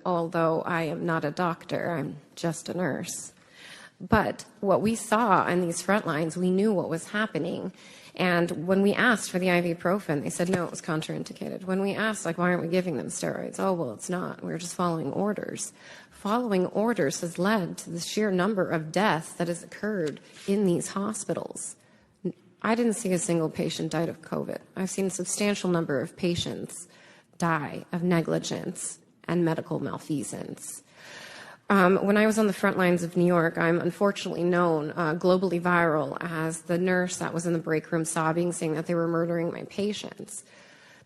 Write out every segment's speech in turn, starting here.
although I am not a doctor, I'm just a nurse. But what we saw on these front lines, we knew what was happening. And when we asked for the ibuprofen, they said, no, it was contraindicated. When we asked, like, why aren't we giving them steroids? Oh, well, it's not. We're just following orders. Following orders has led to the sheer number of deaths that has occurred in these hospitals. I didn't see a single patient died of COVID. I've seen a substantial number of patients die of negligence and medical malfeasance. When I was on the front lines of New York, I'm unfortunately known globally viral as the nurse that was in the break room sobbing, saying that they were murdering my patients.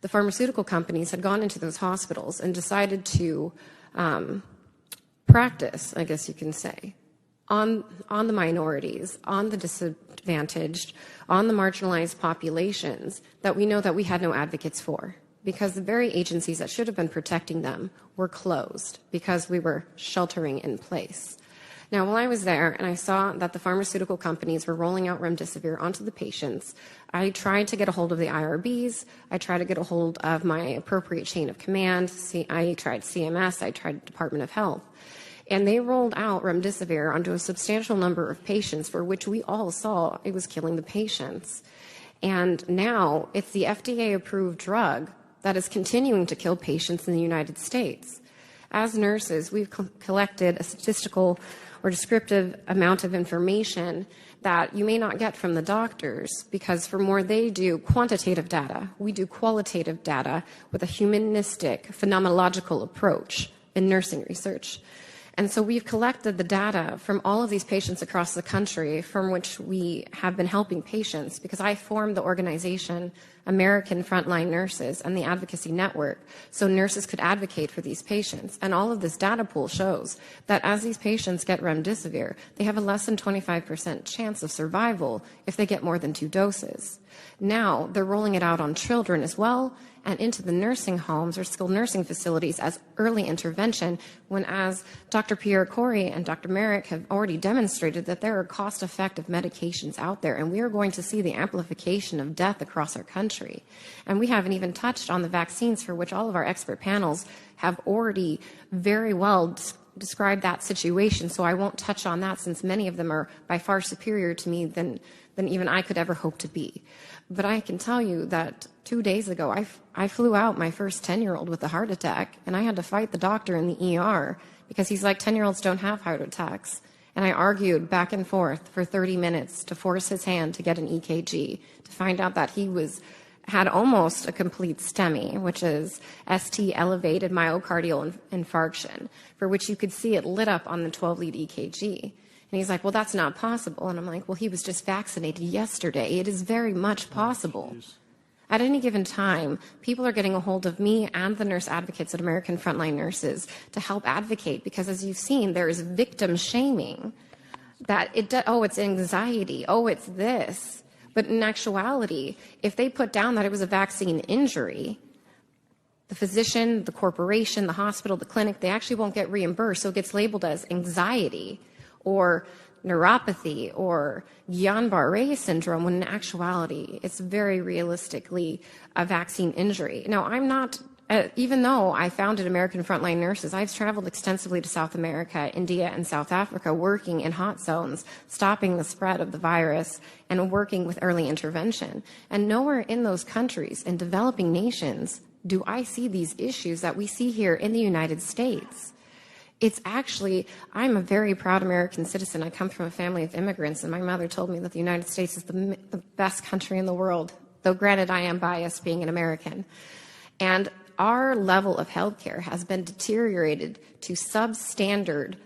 The pharmaceutical companies had gone into those hospitals and decided to practice, I guess you can say, on the minorities, on the disadvantaged, on the marginalized populations that we know that we had no advocates for, because the very agencies that should have been protecting them were closed because we were sheltering in place. Now, while I was there and I saw that the pharmaceutical companies were rolling out remdesivir onto the patients, I tried to get a hold of the IRBs. I tried to get a hold of my appropriate chain of command. I tried CMS. I tried Department of Health. And they rolled out remdesivir onto a substantial number of patients for which we all saw it was killing the patients. And now it's the FDA-approved drug that is continuing to kill patients in the United States. As nurses, we've collected a statistical or descriptive amount of information that you may not get from the doctors, because for more they do quantitative data, we do qualitative data with a humanistic, phenomenological approach in nursing research. And so we've collected the data from all of these patients across the country from which we have been helping patients, because I formed the organization American Frontline Nurses and the Advocacy Network so nurses could advocate for these patients. And all of this data pool shows that as these patients get remdesivir, they have a less than 25% chance of survival if they get more than 2 doses. Now they're rolling it out on children as well and into the nursing homes or skilled nursing facilities as early intervention, when, as Dr. Pierre Corey and Dr. Merrick have already demonstrated, that there are cost-effective medications out there, and we are going to see the amplification of death across our country. And we haven't even touched on the vaccines, for which all of our expert panels have already very well described that situation, so I won't touch on that, since many of them are by far superior to me than even I could ever hope to be. But I can tell you that 2 days ago, I flew out my first 10-year-old with a heart attack, and I had to fight the doctor in the ER because he's like, 10-year-olds don't have heart attacks. And I argued back and forth for 30 minutes to force his hand to get an EKG, to find out that he had almost a complete STEMI, which is ST elevated myocardial infarction, for which you could see it lit up on the 12-lead EKG. And he's like, well, that's not possible. And I'm like, well, he was just vaccinated yesterday. It is very much possible. At any given time, people are getting a hold of me and the nurse advocates at American Frontline Nurses to help advocate, because as you've seen, there is victim shaming that it's anxiety, it's this. But in actuality, if they put down that it was a vaccine injury, the physician, the corporation, the hospital, the clinic, they actually won't get reimbursed. So it gets labeled as anxiety or neuropathy or Guillain-Barré syndrome, when in actuality, it's very realistically a vaccine injury. Now, I'm not, even though I founded American Frontline Nurses, I've traveled extensively to South America, India, and South Africa, working in hot zones, stopping the spread of the virus, and working with early intervention. And nowhere in those countries, in developing nations, do I see these issues that we see here in the United States. It's actually, I'm a very proud American citizen. I come from a family of immigrants, and my mother told me that the United States is the best country in the world, though granted I am biased being an American. And our level of healthcare has been deteriorated to substandard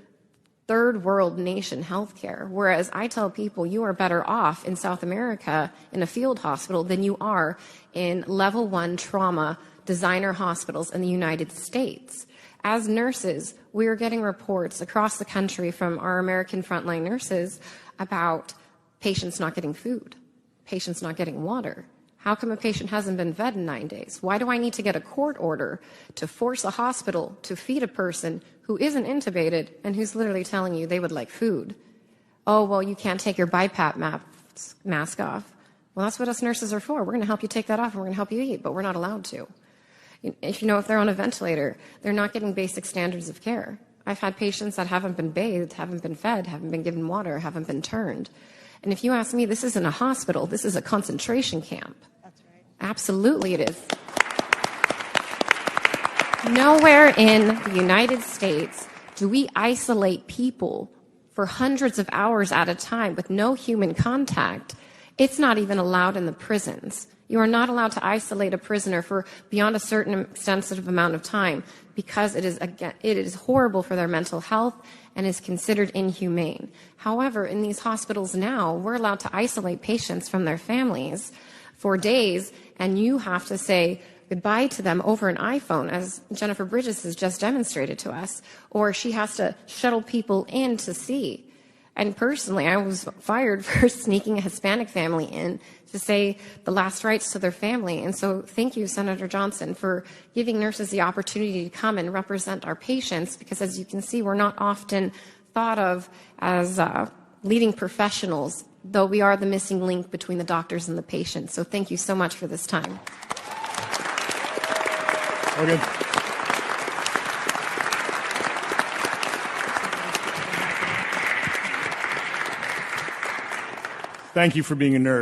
third world nation healthcare, whereas I tell people you are better off in South America in a field hospital than you are in level 1 trauma designer hospitals in the United States. As nurses, we are getting reports across the country from our American Frontline Nurses about patients not getting food, patients not getting water. How come a patient hasn't been fed in 9 days? Why do I need to get a court order to force a hospital to feed a person who isn't intubated and who's literally telling you they would like food? Oh, well, you can't take your BiPAP mask off. Well, that's what us nurses are for. We're going to help you take that off, and we're going to help you eat, but we're not allowed to. If they're on a ventilator, they're not getting basic standards of care. I've had patients that haven't been bathed, haven't been fed, haven't been given water, haven't been turned. And if you ask me, this isn't a hospital, this is a concentration camp. That's right. Absolutely it is. Nowhere in the United States do we isolate people for hundreds of hours at a time with no human contact. It's not even allowed in the prisons. You are not allowed to isolate a prisoner for beyond a certain extensive amount of time because it is horrible for their mental health and is considered inhumane. However, in these hospitals now, we're allowed to isolate patients from their families for days, and you have to say goodbye to them over an iPhone, as Jennifer Bridges has just demonstrated to us, or she has to shuttle people in to see. And personally, I was fired for sneaking a Hispanic family in to say the last rites to their family. And so thank you, Senator Johnson, for giving nurses the opportunity to come and represent our patients, because as you can see, we're not often thought of as leading professionals, though we are the missing link between the doctors and the patients. So thank you so much for this time. Okay. Thank you for being a nurse.